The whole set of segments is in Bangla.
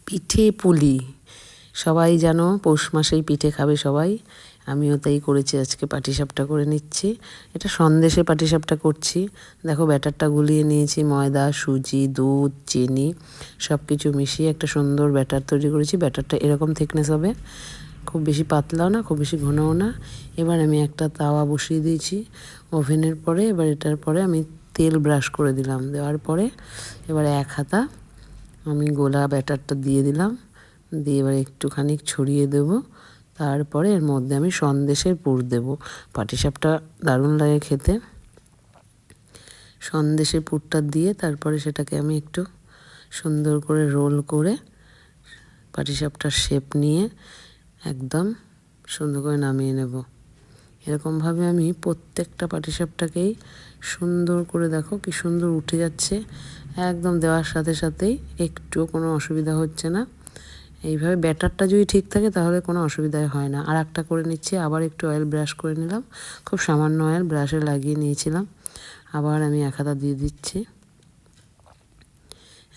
পিঠে পুলি। সবাই জানো পৌষ মাসেই পিঠে খাবে সবাই, আমিও তাই করেছি। আজকে পাটিসাপটা করে নিচ্ছি। এটা সন্দেশে পাটিসাপটা করছি। দেখো ব্যাটারটা গুলিয়ে নিয়েছি, ময়দা, সুজি, দুধ, চিনি সব কিছু মিশিয়ে একটা সুন্দর ব্যাটার তৈরি করেছি। ব্যাটারটা এরকম থিকনেস হবে, খুব বেশি পাতলাও না, খুব বেশি ঘনও না। এবার আমি একটা তাওয়া বসিয়ে দিয়েছি ওভেনের পরে। এবার এটার পরে আমি তেল ব্রাশ করে দিলাম। দেওয়ার পরে এবার এক হাতা আমি গোলা ব্যাটারটা দিয়ে দিলাম। দিয়ে এবার একটুখানি ছড়িয়ে দেবো। তারপরে এর মধ্যে আমি সন্দেশের পুর দেবো। পাটিসাপটা দারুণ লাগে খেতে। সন্দেশের পুরটা দিয়ে তারপরে সেটাকে আমি একটু সুন্দর করে রোল করে পাটিসাপটার শেপ নিয়ে একদম সুন্দর করে নামিয়ে নেব। এরকমভাবে আমি প্রত্যেকটা পাটিসাপটাকেই সুন্দর করে, দেখো কি সুন্দর উঠে যাচ্ছে একদম দেওয়ার সাথে সাথেই, একটুও কোনো অসুবিধা হচ্ছে না। এইভাবে ব্যাটারটা যদি ঠিক থাকে তাহলে কোনো অসুবিধাই হয় না। আর একটা করে নিচ্ছি, আবার একটু অয়েল ব্রাশ করে নিলাম, খুব সামান্য অয়েল ব্রাশে লাগিয়ে নিয়েছিলাম। আবার আমি এক হাতা দিয়ে দিচ্ছি।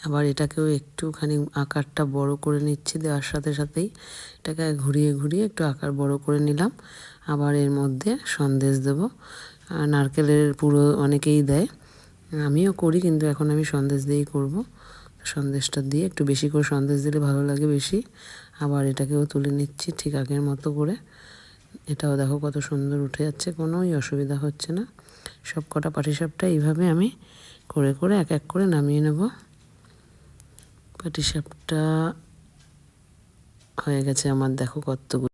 আবার এটাকেও একটুখানি আকারটা বড় করে নিচ্ছি, দেওয়ার সাথে সাথেই এটাকে ঘুরিয়ে ঘুরিয়ে একটু আকার বড় করে নিলাম। আবার এর মধ্যে সন্দেশ দেবো। নারকেলের পুরো অনেকেই দেয়, আমিও করি, কিন্তু এখন আমি সন্দেশ দিয়েই করব। সন্দেশটা দিয়ে একটু বেশি করে সন্দেশ দিলে ভালো লাগে বেশি। আবার এটাকেও তুলে নিচ্ছি ঠিক আগের মতো করে। এটাও দেখো কত সুন্দর উঠে যাচ্ছে, কোনোই অসুবিধা হচ্ছে না। সব কটা পাটিসাপটা এইভাবে আমি করে করে এক এক করে নামিয়ে নেব। পাটিসাপটা হয়ে গেছে আমার, দেখো কতগুলো।